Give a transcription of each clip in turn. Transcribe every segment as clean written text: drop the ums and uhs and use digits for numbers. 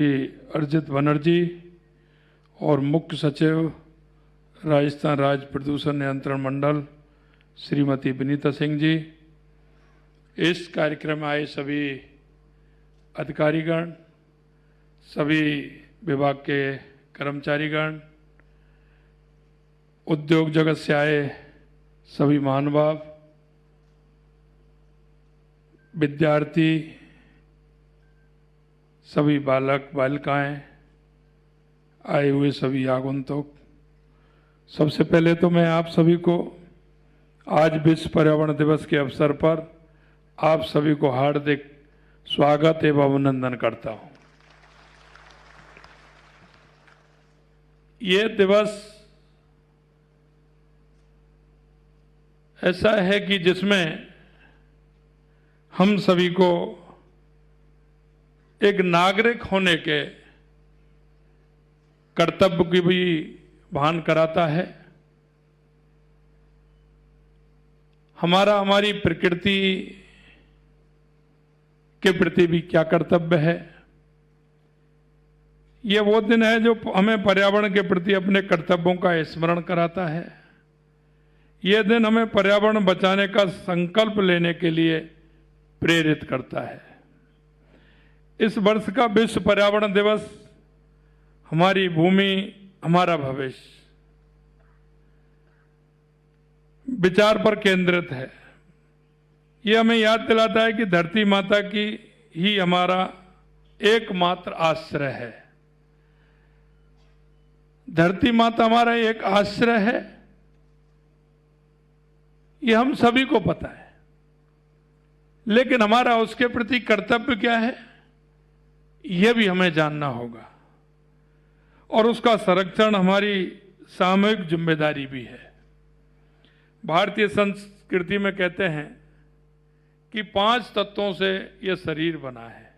अर्जित बनर्जी और मुख्य सचिव राजस्थान राज्य प्रदूषण नियंत्रण मंडल श्रीमती विनीता सिंह जी, इस कार्यक्रम में आए सभी अधिकारीगण, सभी विभाग के कर्मचारीगण, उद्योग जगत से आए सभी महानुभाव, विद्यार्थी, सभी बालक बालिकाएं, आए हुए सभी आगंतुक, सबसे पहले तो मैं आप सभी को आज विश्व पर्यावरण दिवस के अवसर पर आप सभी को हार्दिक स्वागत एवं अभिनंदन करता हूं। ये दिवस ऐसा है कि जिसमें हम सभी को एक नागरिक होने के कर्तव्य की भी भान कराता है। हमारी प्रकृति के प्रति भी क्या कर्तव्य है। ये वो दिन है जो हमें पर्यावरण के प्रति अपने कर्तव्यों का स्मरण कराता है। ये दिन हमें पर्यावरण बचाने का संकल्प लेने के लिए प्रेरित करता है। इस वर्ष का विश्व पर्यावरण दिवस हमारी भूमि, हमारा भविष्य विचार पर केंद्रित है। ये हमें याद दिलाता है कि धरती माता की ही हमारा एकमात्र आश्रय है। धरती माता हमारा एक आश्रय है, ये हम सभी को पता है, लेकिन हमारा उसके प्रति कर्तव्य क्या है, यह भी हमें जानना होगा और उसका संरक्षण हमारी सामूहिक जिम्मेदारी भी है। भारतीय संस्कृति में कहते हैं कि 5 तत्वों से यह शरीर बना है।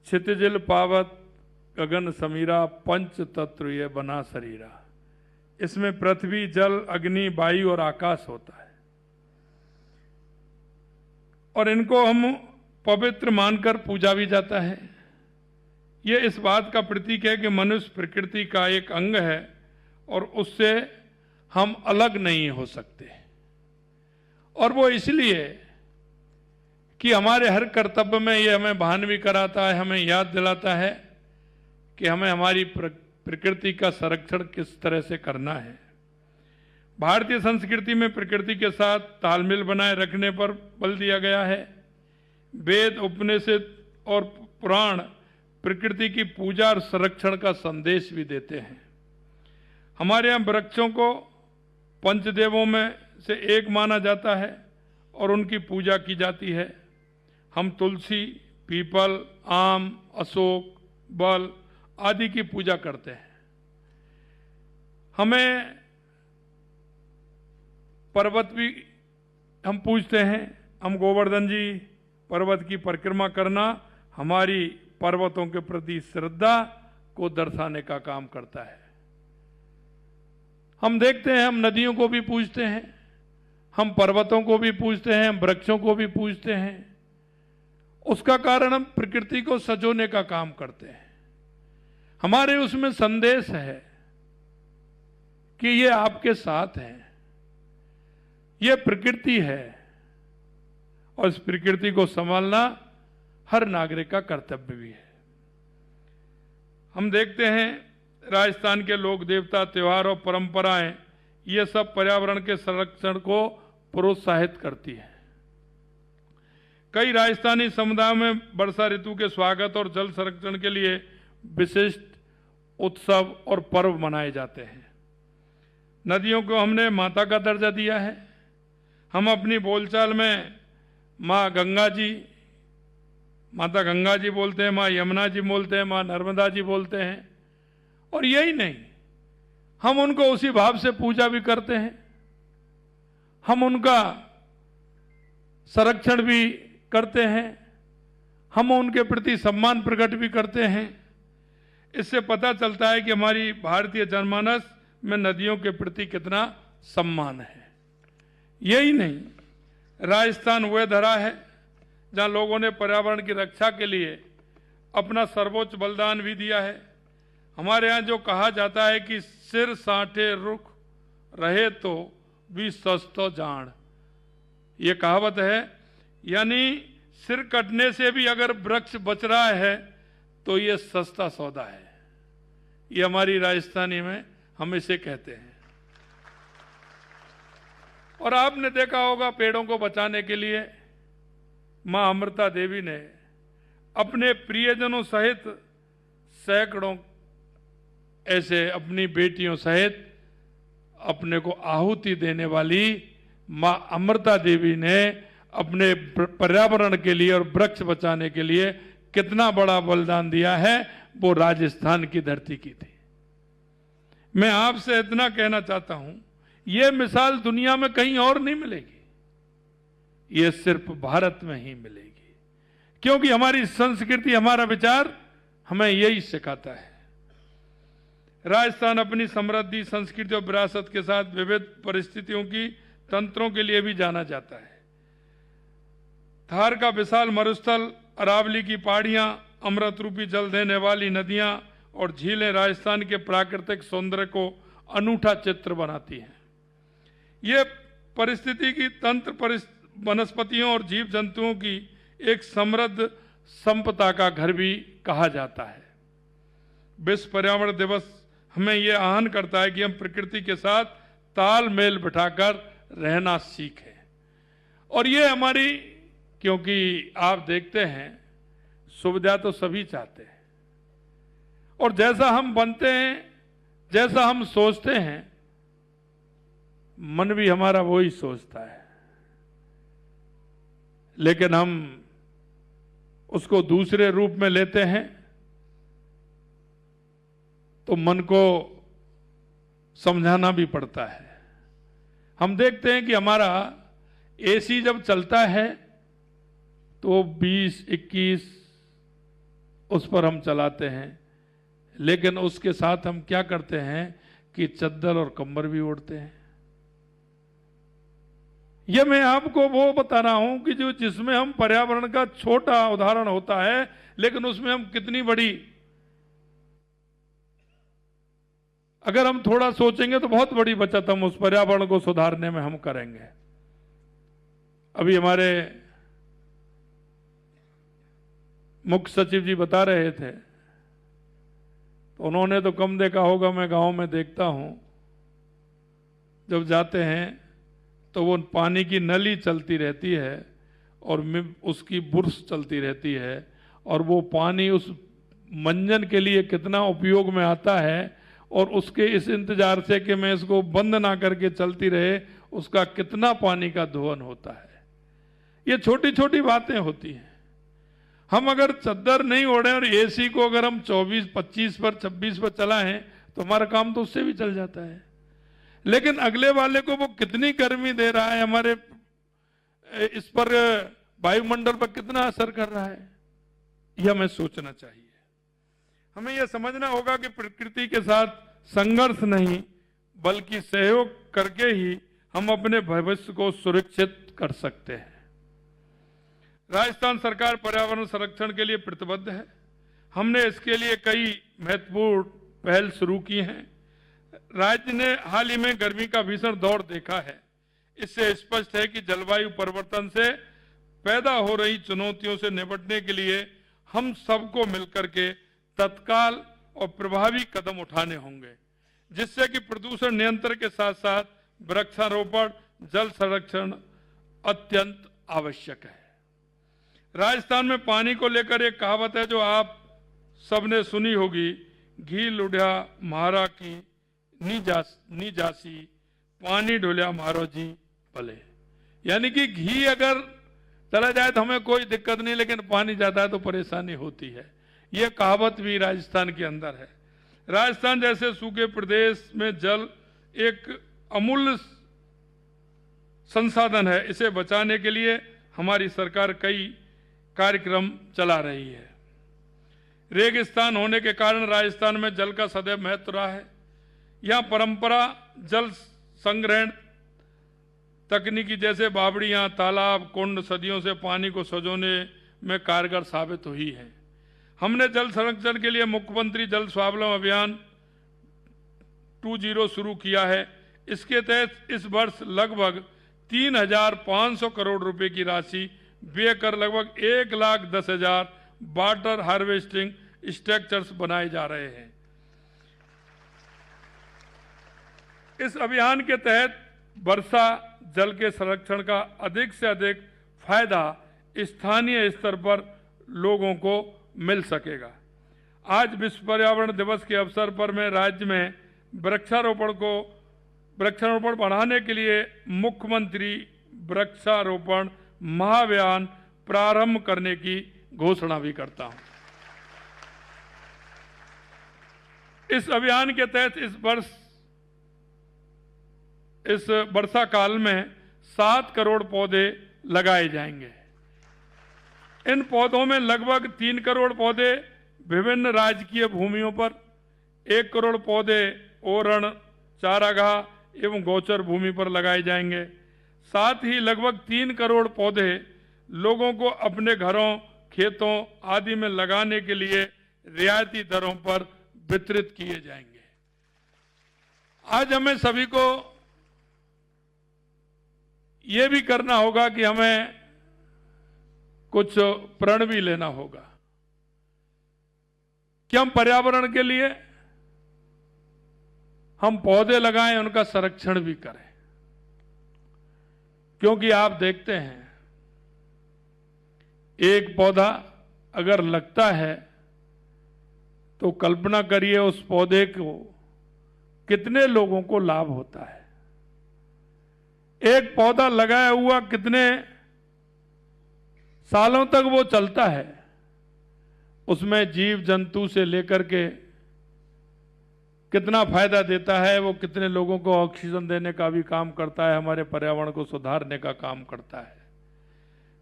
क्षितिजिल पावत गगन समीरा, पंच तत्व ये बना शरीरा। इसमें पृथ्वी, जल, अग्नि, वायु और आकाश होता है और इनको हम पवित्र मानकर पूजा भी जाता है। ये इस बात का प्रतीक है कि मनुष्य प्रकृति का एक अंग है और उससे हम अलग नहीं हो सकते। और वो इसलिए कि हमारे हर कर्तव्य में ये हमें भान भी कराता है, हमें याद दिलाता है कि हमें हमारी प्रकृति का संरक्षण किस तरह से करना है। भारतीय संस्कृति में प्रकृति के साथ तालमेल बनाए रखने पर बल दिया गया है। वेद, उपनिषद और पुराण प्रकृति की पूजा और संरक्षण का संदेश भी देते हैं। हमारे यहाँ वृक्षों को पंचदेवों में से एक माना जाता है और उनकी पूजा की जाती है। हम तुलसी, पीपल, आम, अशोक, बल आदि की पूजा करते हैं। हमें पर्वत भी हम पूजते हैं। हम गोवर्धन जी पर्वत की परिक्रमा करना हमारी पर्वतों के प्रति श्रद्धा को दर्शाने का काम करता है। हम देखते हैं, हम नदियों को भी पूजते हैं, हम पर्वतों को भी पूजते हैं, हम वृक्षों को भी पूजते हैं। उसका कारण हम प्रकृति को सजोने का काम करते हैं। हमारे उसमें संदेश है कि ये आपके साथ है, ये प्रकृति है और इस प्रकृति को संभालना हर नागरिक का कर्तव्य भी है। हम देखते हैं राजस्थान के लोक देवता, त्योहार और परंपराएं, ये सब पर्यावरण के संरक्षण को प्रोत्साहित करती है। कई राजस्थानी समुदायों में वर्षा ऋतु के स्वागत और जल संरक्षण के लिए विशिष्ट उत्सव और पर्व मनाए जाते हैं। नदियों को हमने माता का दर्जा दिया है। हम अपनी बोलचाल में माँ गंगा जी, माता गंगा जी बोलते हैं, माँ यमुना जी बोलते हैं, माँ नर्मदा जी बोलते हैं। और यही नहीं, हम उनको उसी भाव से पूजा भी करते हैं। हम उनका संरक्षण भी करते हैं, हम उनके प्रति सम्मान प्रकट भी करते हैं। इससे पता चलता है कि हमारी भारतीय जनमानस में नदियों के प्रति कितना सम्मान है। यही नहीं, राजस्थान वह धरा है जहां लोगों ने पर्यावरण की रक्षा के लिए अपना सर्वोच्च बलिदान भी दिया है। हमारे यहाँ जो कहा जाता है कि सिर साठे रुख रहे तो भी सस्तो जान, ये कहावत है, यानी सिर कटने से भी अगर वृक्ष बच रहा है तो ये सस्ता सौदा है। ये हमारी राजस्थानी में हम इसे कहते हैं। और आपने देखा होगा पेड़ों को बचाने के लिए मां अमृता देवी ने अपने प्रियजनों सहित सैकड़ों ऐसे अपनी बेटियों सहित अपने को आहुति देने वाली मां अमृता देवी ने अपने पर्यावरण के लिए और वृक्ष बचाने के लिए कितना बड़ा बलिदान दिया है, वो राजस्थान की धरती की थी। मैं आपसे इतना कहना चाहता हूं, यह मिसाल दुनिया में कहीं और नहीं मिलेगी, यह सिर्फ भारत में ही मिलेगी, क्योंकि हमारी संस्कृति, हमारा विचार हमें यही सिखाता है। राजस्थान अपनी समृद्धि, संस्कृति और विरासत के साथ विविध परिस्थितियों की तंत्रों के लिए भी जाना जाता है। थार का विशाल मरुस्थल, अरावली की पहाड़ियां, अमृत रूपी जल देने वाली नदियां और झीलें राजस्थान के प्राकृतिक सौंदर्य को अनूठा चित्र बनाती हैं। ये परिस्थिति की तंत्र वनस्पतियों और जीव जंतुओं की एक समृद्ध संपदा का घर भी कहा जाता है। विश्व पर्यावरण दिवस हमें यह आह्वान करता है कि हम प्रकृति के साथ तालमेल बिठाकर रहना सीखें। और ये हमारी, क्योंकि आप देखते हैं सुविधा तो सभी चाहते हैं, और जैसा हम बनते हैं, जैसा हम सोचते हैं, मन भी हमारा वही सोचता है, लेकिन हम उसको दूसरे रूप में लेते हैं तो मन को समझाना भी पड़ता है। हम देखते हैं कि हमारा एसी जब चलता है तो 20-21 उस पर हम चलाते हैं, लेकिन उसके साथ हम क्या करते हैं कि चद्दर और कंबल भी ओढ़ते हैं। यह मैं आपको वो बता रहा हूं कि जो जिसमें हम पर्यावरण का छोटा उदाहरण होता है, लेकिन उसमें हम कितनी बड़ी, अगर हम थोड़ा सोचेंगे तो बहुत बड़ी बचत हम उस पर्यावरण को सुधारने में हम करेंगे। अभी हमारे मुख्य सचिव जी बता रहे थे, तो उन्होंने तो कम देखा होगा, मैं गांव में देखता हूं, जब जाते हैं तो वो पानी की नली चलती रहती है और उसकी बुर्स चलती रहती है, और वो पानी उस मंजन के लिए कितना उपयोग में आता है, और उसके इस इंतजार से कि मैं इसको बंद ना करके चलती रहे, उसका कितना पानी का दोहन होता है। ये छोटी छोटी बातें होती हैं। हम अगर चद्दर नहीं ओढ़े और एसी को अगर हम 24-25 पर 26 पर चलाएं तो हमारा काम तो उससे भी चल जाता है, लेकिन अगले वाले को वो कितनी गर्मी दे रहा है, हमारे इस पर वायुमंडल पर कितना असर कर रहा है, यह हमें सोचना चाहिए। हमें यह समझना होगा कि प्रकृति के साथ संघर्ष नहीं बल्कि सहयोग करके ही हम अपने भविष्य को सुरक्षित कर सकते हैं। राजस्थान सरकार पर्यावरण संरक्षण के लिए प्रतिबद्ध है। हमने इसके लिए कई महत्वपूर्ण पहल शुरू की हैं। राज्य ने हाल ही में गर्मी का भीषण दौर देखा है। इससे स्पष्ट है कि जलवायु परिवर्तन से पैदा हो रही चुनौतियों से निपटने के लिए हम सबको मिलकर के तत्काल और प्रभावी कदम उठाने होंगे, जिससे कि प्रदूषण नियंत्रण के साथ साथ वृक्षारोपण, जल संरक्षण अत्यंत आवश्यक है। राजस्थान में पानी को लेकर एक कहावत है जो आप सबने सुनी होगी, घी लुढ़िया महारा की नी जासी, पानी ढोलिया मारो जी भले। यानी कि घी अगर चला जाए तो हमें कोई दिक्कत नहीं, लेकिन पानी जाता है तो परेशानी होती है। यह कहावत भी राजस्थान के अंदर है। राजस्थान जैसे सूखे प्रदेश में जल एक अमूल्य संसाधन है। इसे बचाने के लिए हमारी सरकार कई कार्यक्रम चला रही है। रेगिस्तान होने के कारण राजस्थान में जल का सदैव महत्व रहा है। यह परंपरा जल संग्रहण तकनीकी जैसे बावड़ियां, तालाब, कुंड सदियों से पानी को सजोने में कारगर साबित हुई है। हमने जल संरक्षण के लिए मुख्यमंत्री जल स्वावलंबन अभियान 20 शुरू किया है। इसके तहत इस वर्ष लगभग 3,500 करोड़ रुपए की राशि व्यय कर लगभग 1,10,000 वाटर हार्वेस्टिंग स्ट्रक्चर्स बनाए जा रहे हैं। इस अभियान के तहत वर्षा जल के संरक्षण का अधिक से अधिक फायदा स्थानीय स्तर पर लोगों को मिल सकेगा। आज विश्व पर्यावरण दिवस के अवसर पर मैं राज्य में वृक्षारोपण बढ़ाने के लिए मुख्यमंत्री वृक्षारोपण महाअभियान प्रारंभ करने की घोषणा भी करता हूं। इस अभियान के तहत इस वर्षा काल में 7 करोड़ पौधे लगाए जाएंगे। इन पौधों में लगभग 3 करोड़ पौधे विभिन्न राजकीय भूमियों पर, 1 करोड़ पौधे ओरण, चारागाह एवं गोचर भूमि पर लगाए जाएंगे। साथ ही लगभग 3 करोड़ पौधे लोगों को अपने घरों, खेतों आदि में लगाने के लिए रियायती दरों पर वितरित किए जाएंगे। आज हमें सभी को ये भी करना होगा कि हमें कुछ प्रण भी लेना होगा कि हम पर्यावरण के लिए हम पौधे लगाएं, उनका संरक्षण भी करें। क्योंकि आप देखते हैं एक पौधा अगर लगता है तो कल्पना करिए उस पौधे को कितने लोगों को लाभ होता है। एक पौधा लगाया हुआ कितने सालों तक वो चलता है, उसमें जीव जंतु से लेकर के कितना फायदा देता है, वो कितने लोगों को ऑक्सीजन देने का भी काम करता है, हमारे पर्यावरण को सुधारने का काम करता है।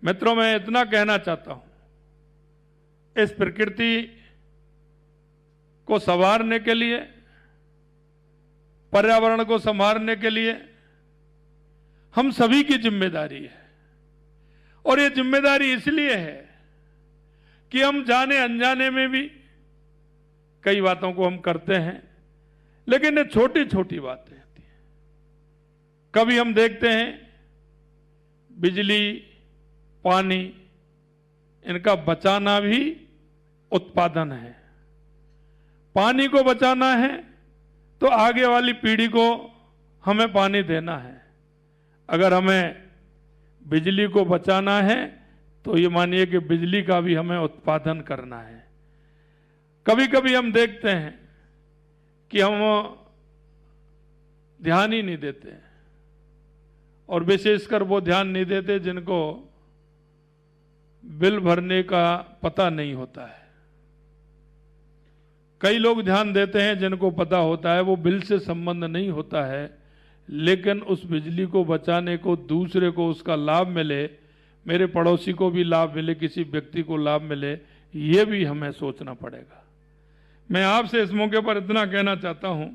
मित्रों, मैं इतना कहना चाहता हूं, इस प्रकृति को संवारने के लिए, पर्यावरण को संभालने के लिए हम सभी की जिम्मेदारी है। और ये जिम्मेदारी इसलिए है कि हम जाने अनजाने में भी कई बातों को हम करते हैं, लेकिन ये छोटी छोटी बातें होती हैं। कभी हम देखते हैं बिजली, पानी, इनका बचाना भी उत्पादन है। पानी को बचाना है तो आगे वाली पीढ़ी को हमें पानी देना है। अगर हमें बिजली को बचाना है तो ये मानिए कि बिजली का भी हमें उत्पादन करना है। कभी कभी हम देखते हैं कि हम ध्यान ही नहीं देते, और विशेषकर वो ध्यान नहीं देते जिनको बिल भरने का पता नहीं होता है। कई लोग ध्यान देते हैं जिनको पता होता है, वो बिल से संबंध नहीं होता है, लेकिन उस बिजली को बचाने को, दूसरे को उसका लाभ मिले, मेरे पड़ोसी को भी लाभ मिले, किसी व्यक्ति को लाभ मिले, ये भी हमें सोचना पड़ेगा। मैं आपसे इस मौके पर इतना कहना चाहता हूं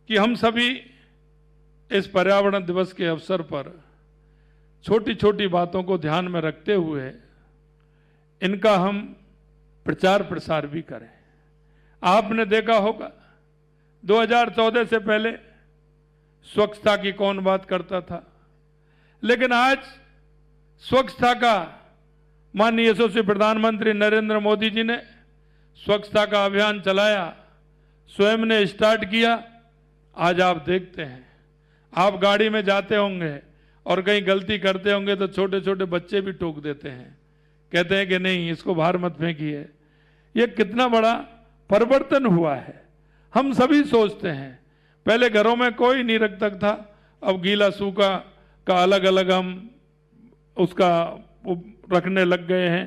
कि हम सभी इस पर्यावरण दिवस के अवसर पर छोटी छोटी बातों को ध्यान में रखते हुए इनका हम प्रचार प्रसार भी करें। आपने देखा होगा 2014 से पहले स्वच्छता की कौन बात करता था, लेकिन आज स्वच्छता का माननीय यशस्वी प्रधानमंत्री नरेंद्र मोदी जी ने स्वच्छता का अभियान चलाया, स्वयं ने स्टार्ट किया। आज आप देखते हैं, आप गाड़ी में जाते होंगे और कहीं गलती करते होंगे तो छोटे छोटे बच्चे भी टोक देते हैं, कहते हैं कि नहीं इसको बाहर मत फेंकिए। ये कितना बड़ा परिवर्तन हुआ है। हम सभी सोचते हैं, पहले घरों में कोई नहीं रख सकता, अब गीला सूखा का अलग अलग हम उसका रखने लग गए हैं,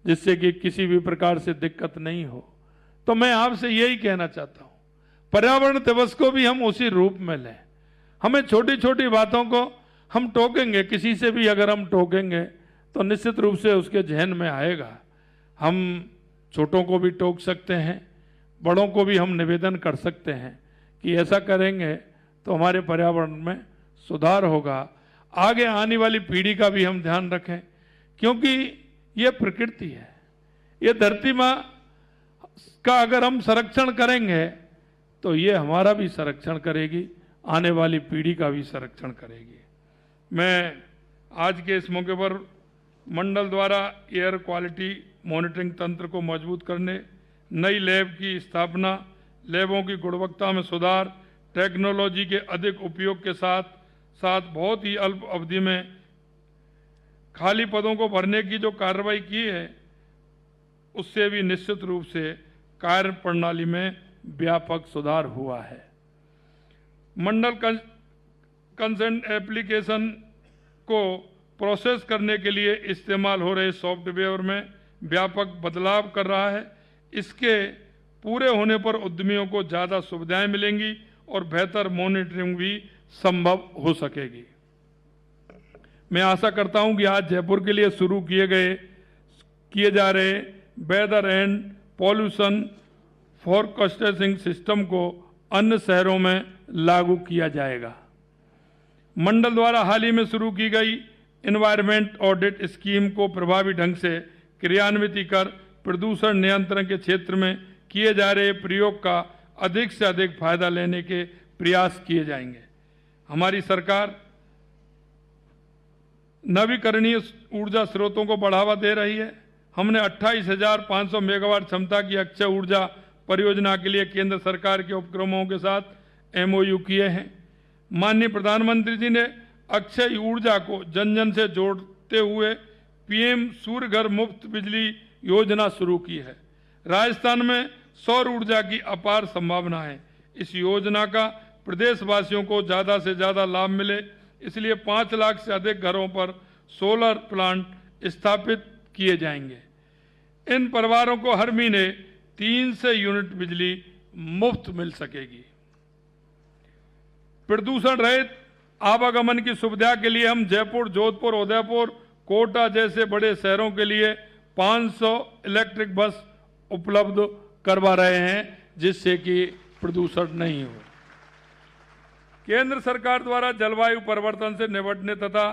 जिससे कि किसी भी प्रकार से दिक्कत नहीं हो। तो मैं आपसे यही कहना चाहता हूं, पर्यावरण दिवस को भी हम उसी रूप में लें। हमें छोटी छोटी बातों को हम टोकेंगे, किसी से भी अगर हम टोकेंगे तो निश्चित रूप से उसके जहन में आएगा। हम छोटों को भी टोक सकते हैं, बड़ों को भी हम निवेदन कर सकते हैं कि ऐसा करेंगे तो हमारे पर्यावरण में सुधार होगा। आगे आने वाली पीढ़ी का भी हम ध्यान रखें, क्योंकि ये प्रकृति है, ये धरती माँ का अगर हम संरक्षण करेंगे तो ये हमारा भी संरक्षण करेगी, आने वाली पीढ़ी का भी संरक्षण करेगी। मैं आज के इस मौके पर मंडल द्वारा एयर क्वालिटी मॉनिटरिंग तंत्र को मजबूत करने, नई लैब की स्थापना, लैबों की गुणवत्ता में सुधार, टेक्नोलॉजी के अधिक उपयोग के साथ साथ बहुत ही अल्प अवधि में खाली पदों को भरने की जो कार्रवाई की है, उससे भी निश्चित रूप से कार्य प्रणाली में व्यापक सुधार हुआ है। मंडल कंसेंट एप्लीकेशन को प्रोसेस करने के लिए इस्तेमाल हो रहे सॉफ्टवेयर में व्यापक बदलाव कर रहा है। इसके पूरे होने पर उद्यमियों को ज़्यादा सुविधाएं मिलेंगी और बेहतर मॉनिटरिंग भी संभव हो सकेगी। मैं आशा करता हूं कि आज जयपुर के लिए शुरू किए जा रहे weather and pollution forecasting system को अन्य शहरों में लागू किया जाएगा। मंडल द्वारा हाल ही में शुरू की गई एनवायरमेंट ऑडिट स्कीम को प्रभावी ढंग से क्रियान्वित कर प्रदूषण नियंत्रण के क्षेत्र में किए जा रहे प्रयोग का अधिक से अधिक फायदा लेने के प्रयास किए जाएंगे। हमारी सरकार नवीकरणीय ऊर्जा स्रोतों को बढ़ावा दे रही है। हमने 28,500 मेगावाट क्षमता की अक्षय ऊर्जा परियोजना के लिए केंद्र सरकार के उपक्रमों के साथ MOU किए हैं। माननीय प्रधानमंत्री जी ने अक्षय ऊर्जा को जन जन से जोड़ते हुए PM सूर्य घर मुफ्त बिजली योजना शुरू की है। राजस्थान में सौर ऊर्जा की अपार संभावना है। इस योजना का प्रदेशवासियों को ज़्यादा से ज़्यादा लाभ मिले, इसलिए 5 लाख से अधिक घरों पर सोलर प्लांट स्थापित किए जाएंगे। इन परिवारों को हर महीने 300 यूनिट बिजली मुफ्त मिल सकेगी। प्रदूषण रहित आवागमन की सुविधा के लिए हम जयपुर, जोधपुर, उदयपुर, कोटा जैसे बड़े शहरों के लिए 500 इलेक्ट्रिक बस उपलब्ध करवा रहे हैं, जिससे कि प्रदूषण नहीं हो। केंद्र सरकार द्वारा जलवायु परिवर्तन से निपटने तथा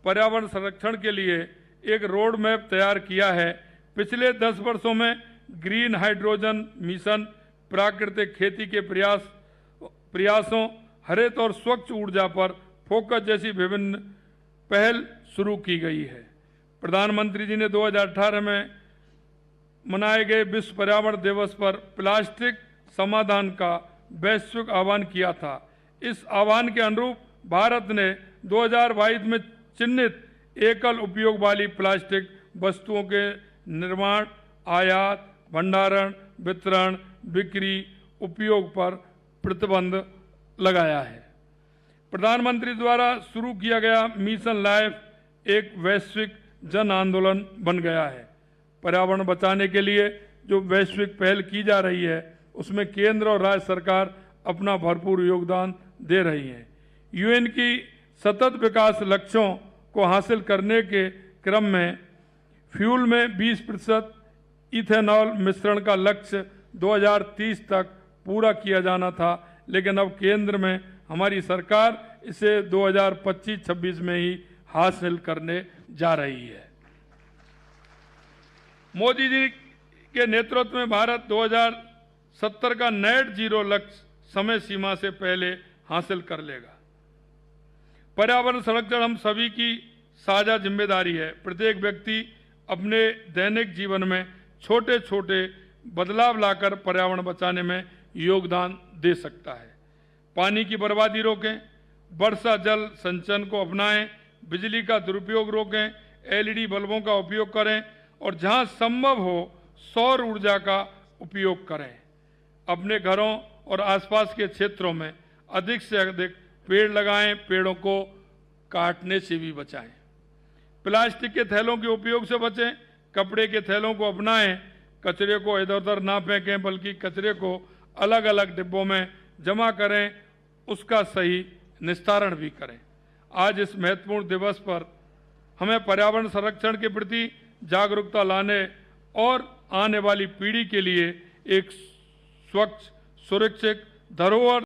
पर्यावरण संरक्षण के लिए एक रोड मैप तैयार किया है। पिछले 10 वर्षों में ग्रीन हाइड्रोजन मिशन, प्राकृतिक खेती के प्रयासों, हरित और स्वच्छ ऊर्जा पर फोकस जैसी विभिन्न पहल शुरू की गई है। प्रधानमंत्री जी ने 2018 में मनाए गए विश्व पर्यावरण दिवस पर प्लास्टिक समाधान का वैश्विक आह्वान किया था। इस आह्वान के अनुरूप भारत ने 2022 में चिन्हित एकल उपयोग वाली प्लास्टिक वस्तुओं के निर्माण, आयात, भंडारण, वितरण, बिक्री, उपयोग पर प्रतिबंध लगाया है। प्रधानमंत्री द्वारा शुरू किया गया मिशन लाइफ एक वैश्विक जन आंदोलन बन गया है। पर्यावरण बचाने के लिए जो वैश्विक पहल की जा रही है, उसमें केंद्र और राज्य सरकार अपना भरपूर योगदान दे रही है। UN की सतत विकास लक्ष्यों को हासिल करने के क्रम में फ्यूल में 20% इथेनॉल मिश्रण का लक्ष्य 2030 तक पूरा किया जाना था, लेकिन अब केंद्र में हमारी सरकार इसे 2025-26 में ही हासिल करने जा रही है। मोदी जी के नेतृत्व में भारत 2070 का नेट जीरो लक्ष्य समय सीमा से पहले हासिल कर लेगा। पर्यावरण संरक्षण हम सभी की साझा जिम्मेदारी है। प्रत्येक व्यक्ति अपने दैनिक जीवन में छोटे छोटे बदलाव लाकर पर्यावरण बचाने में योगदान दे सकता है। पानी की बर्बादी रोकें, वर्षा जल संचयन को अपनाएं, बिजली का दुरुपयोग रोकें, LED बल्बों का उपयोग करें और जहां संभव हो सौर ऊर्जा का उपयोग करें। अपने घरों और आसपास के क्षेत्रों में अधिक से अधिक पेड़ लगाएं, पेड़ों को काटने से भी बचाएं। प्लास्टिक के थैलों के उपयोग से बचें, कपड़े के थैलों को अपनाएं, कचरे को इधर उधर ना फेंकें बल्कि कचरे को अलग अलग डिब्बों में जमा करें, उसका सही निस्तारण भी करें। आज इस महत्वपूर्ण दिवस पर हमें पर्यावरण संरक्षण के प्रति जागरूकता लाने और आने वाली पीढ़ी के लिए एक स्वच्छ, सुरक्षित धरोहर